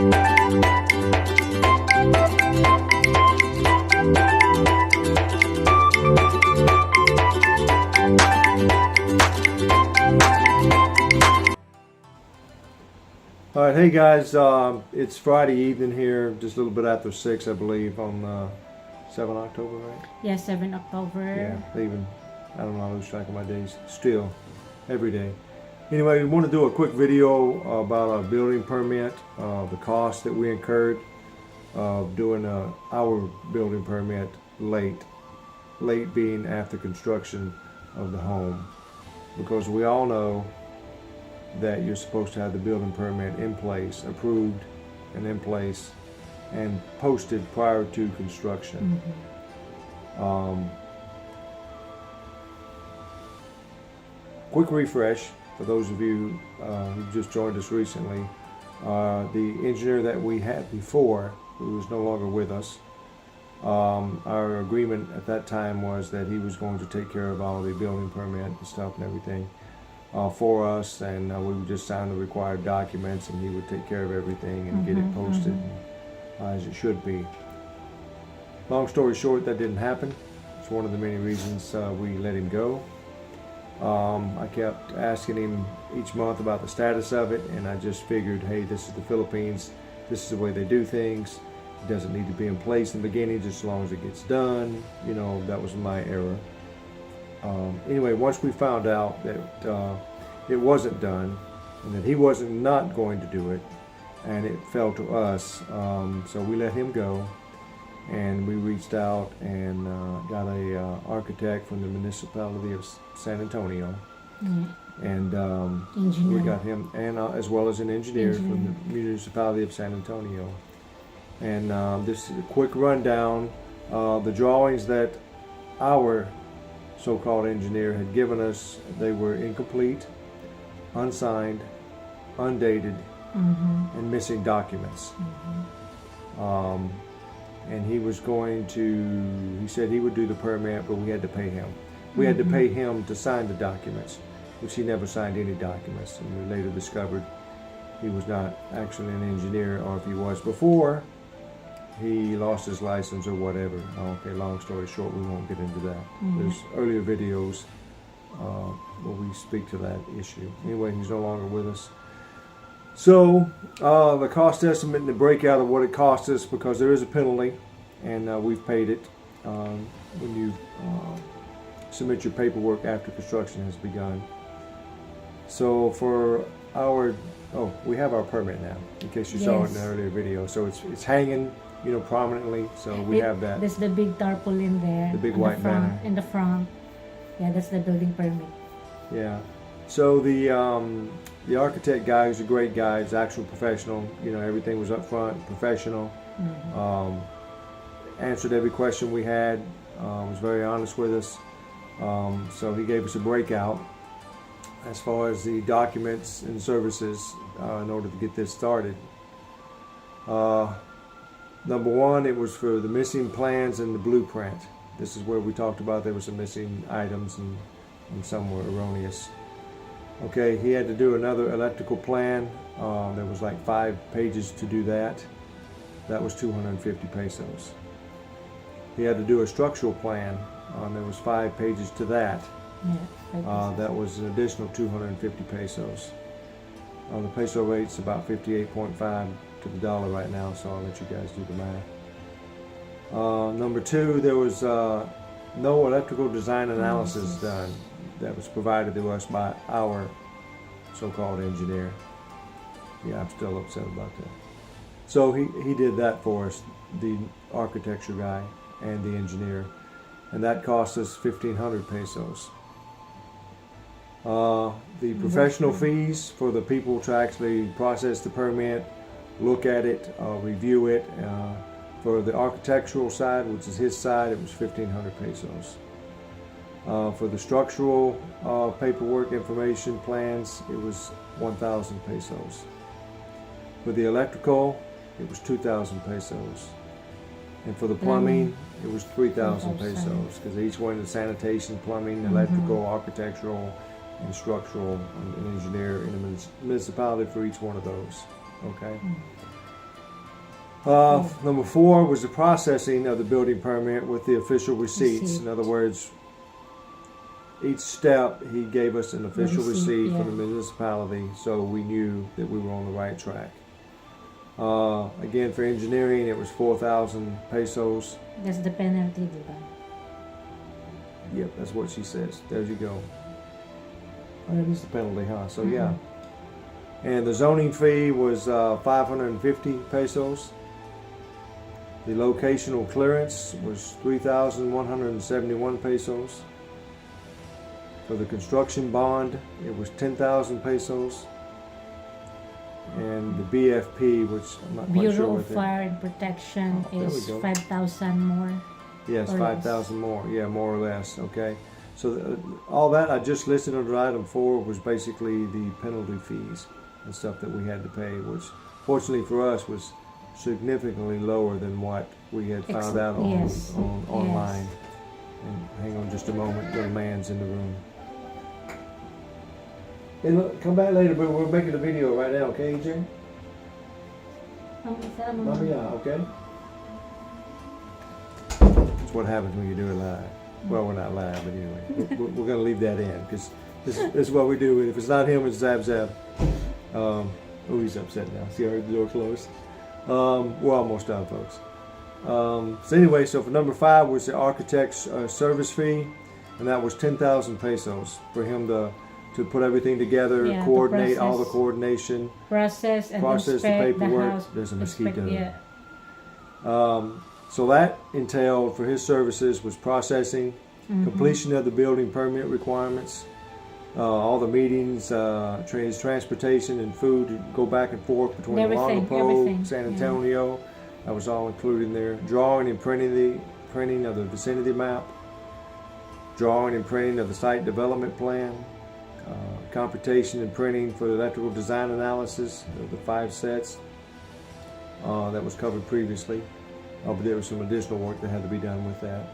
All right, hey guys, it's Friday evening here, just a little bit after 6, I believe, on 7 October, right? Yeah, 7 October. Yeah, even, I don't know, I lose track of my days, still, every day. Anyway, we want to do a quick video about our building permit, the cost that we incurred doing our building permit late being after construction of the home. Because we all know that you're supposed to have the building permit in place, approved and in place, and posted prior to construction. Quick refresh for those of you who just joined us recently. The engineer that we had before, who is no longer with us, our agreement at that time was that he was going to take care of all the building permit and stuff and everything for us, and we would just sign the required documents, and he would take care of everything and get it posted as it should be. Long story short, that didn't happen. It's one of the many reasons we let him go. I kept asking him each month about the status of it, and I just figured, hey, this is the Philippines, this is the way they do things. It doesn't need to be in place in the beginning, just as long as it gets done. You know, that was my error. Anyway, once we found out that it wasn't done and that he wasn't not going to do it, and it fell to us, so we let him go, and we reached out and got a architect from the municipality of San Antonio, and we got him, and as well as an engineer from the municipality of San Antonio. And this is a quick rundown. The drawings that our so-called engineer had given us, they were incomplete, unsigned, undated, and missing documents. And he was going to, he said he would do the permit, but we had to pay him. We had to pay him to sign the documents, which he never signed any documents. And we later discovered he was not actually an engineer, or if he was before, he lost his license or whatever. Okay, long story short, we won't get into that. There's earlier videos where we speak to that issue. Anyway, he's no longer with us. So the cost estimate and the breakout of what it cost us, because there is a penalty, and we've paid it when you submit your paperwork after construction has begun. So for our, we have our permit now, in case you saw it in the earlier video. So it's hanging, you know, prominently. So we have that. There's the big tarpaulin there. The big white banner in the front. Yeah, that's the building permit. Yeah. So the architect guy, who's a great guy, he's an actual professional. You know, everything was up front, professional. Answered every question we had. Was very honest with us. So he gave us a breakout as far as the documents and services in order to get this started. Number one, it was for the missing plans and the blueprint. This is where we talked about there were some missing items and some were erroneous. Okay, he had to do another electrical plan. There was like 5 pages to do that. That was 250 pesos. He had to do a structural plan. There was 5 pages to that. That was an additional 250 pesos. The peso rate's about 58.5 to the dollar right now, so I'll let you guys do the math. Number 2, there was no electrical design analysis done. That was provided to us by our so-called engineer. Yeah, I'm still upset about that. So he did that for us, the architecture guy and the engineer, and that cost us 1,500 pesos. The professional fees for the people to actually process the permit, look at it, review it. For the architectural side, which is his side, it was 1,500 pesos. For the structural paperwork, information, plans, it was 1,000 pesos. For the electrical, it was 2,000 pesos. And for the plumbing, it was 3,000 pesos, because each one of the sanitation, plumbing, electrical, architectural, and structural, an engineer in a municipality for each one of those. Okay. Number 4 was the processing of the building permit with the official receipts. In other words, each step he gave us an official receipt from the municipality, so we knew that we were on the right track. Again, for engineering, it was 4,000 pesos. That's the penalty, diba? Yep, that's what she says. There you go. That is the penalty, huh? So yeah. And the zoning fee was 550 pesos. The locational clearance was 3,171 pesos. For the construction bond, it was 10,000 pesos. And the BFP, which I'm not quite sure Bureau what of that. Fire and Protection There we is go. 5,000 more. Yes, or 5,000 more. Yeah, more or less. Okay. So all that I just listed under item 4 was basically the penalty fees and stuff that we had to pay, which fortunately for us was significantly lower than what we had found out on online. And hang on just a moment, little man's in the room. Hey, look, come back later, but we're making a video right now, okay, EJ? Mamaya, okay? That's what happens when you do it live. Well, we're not live, but anyway, we're going to leave that in because this is what we do. If it's not him, it's Zab Zab. Oh, he's upset now. See, I heard the door close. We're almost done, folks. So anyway, so for number 5 was the architect's service fee, and that was 10,000 pesos for him to put everything together, coordinate all the coordination, process and the inspect paperwork. the house. There's a mosquito. Yeah. So that entailed for his services was processing, completion of the building permit requirements, all the meetings, transportation and food to go back and forth between Longpole, San Antonio. That was all included in there. Drawing and printing of the vicinity map, drawing and printing of the site development plan, computation and printing for the electrical design analysis of the 5 sets. That was covered previously. But there was some additional work that had to be done with that.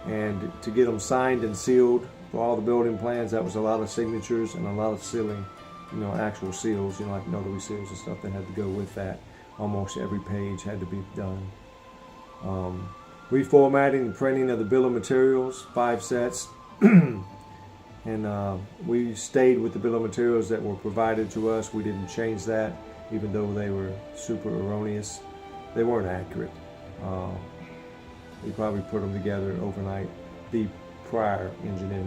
And to get them signed and sealed for all the building plans, that was a lot of signatures and a lot of sealing, actual seals, like notary seals and stuff that had to go with that. Almost every page had to be done. Reformatting and printing of the bill of materials, 5 sets. And we stayed with the bill of materials that were provided to us. We didn't change that, even though they were super erroneous. They weren't accurate. We probably put them together overnight. The prior engineer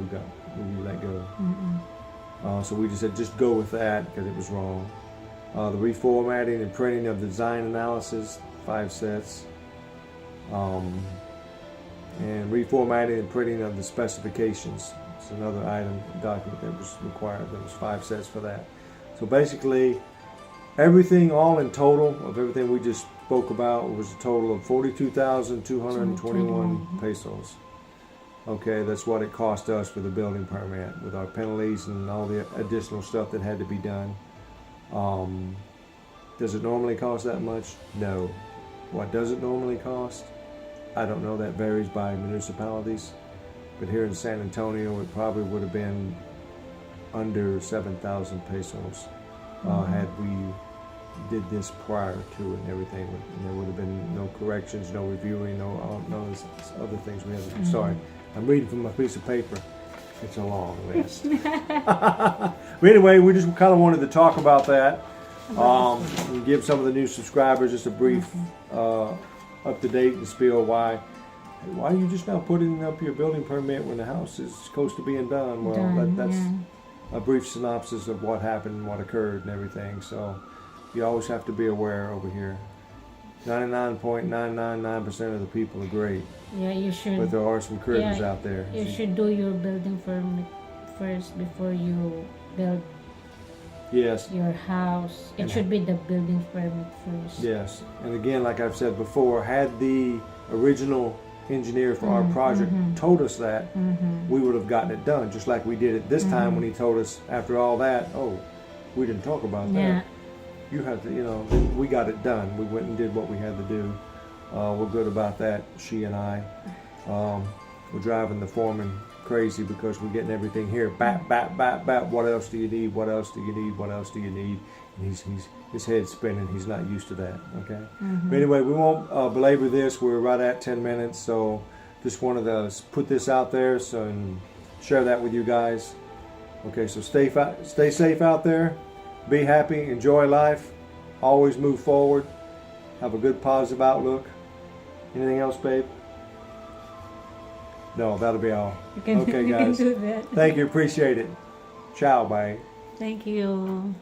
who we let go. So we just said, just go with that because it was wrong. The reformatting and printing of the design analysis, 5 sets. And reformatting and printing of the specifications. It's another document that was required. There was 5 sets for that. So basically, everything all in total of everything we just spoke about was a total of 42,221 pesos. Okay, that's what it cost us for the building permit with our penalties and all the additional stuff that had to be done. Does it normally cost that much? No. What does it normally cost? I don't know. That varies by municipalities. But here in San Antonio, it probably would have been under 7,000 pesos had we did this prior to it and everything. And there would have been no corrections, no reviewing, no other things we had to do. Sorry, I'm reading from a piece of paper. It's a long list. But anyway, we just kind of wanted to talk about that. And give some of the new subscribers just a brief up-to-date and spiel why are you just now putting up your building permit when the house is close to being done? Well, that's a brief synopsis of what happened and what occurred and everything. So you always have to be aware over here. 99.999% of the people are great. Yeah, you should. But there are some critters out there. You should do your building permit first before you build your house. It should be the building permit first. Yes. And again, like I've said before, had the original engineer for our project told us that, we would have gotten it done, just like we did it this time when he told us after all that, we didn't talk about that. You have to, we got it done. We went and did what we had to do. We're good about that, she and I. We're driving the foreman crazy because we're getting everything here. Bap, bap, bap, bap. What else do you need? What else do you need? What else do you need? His head's spinning. He's not used to that. Okay. Mm-hmm. But anyway, we won't belabor this. We're right at 10 minutes, so just wanted to put this out there and share that with you guys. Okay, so stay safe out there. Be happy. Enjoy life. Always move forward. Have a good positive outlook. Anything else, babe? No, that'll be all. You can, okay, you guys. can do that. Thank you. Appreciate it. Ciao, bye. Thank you.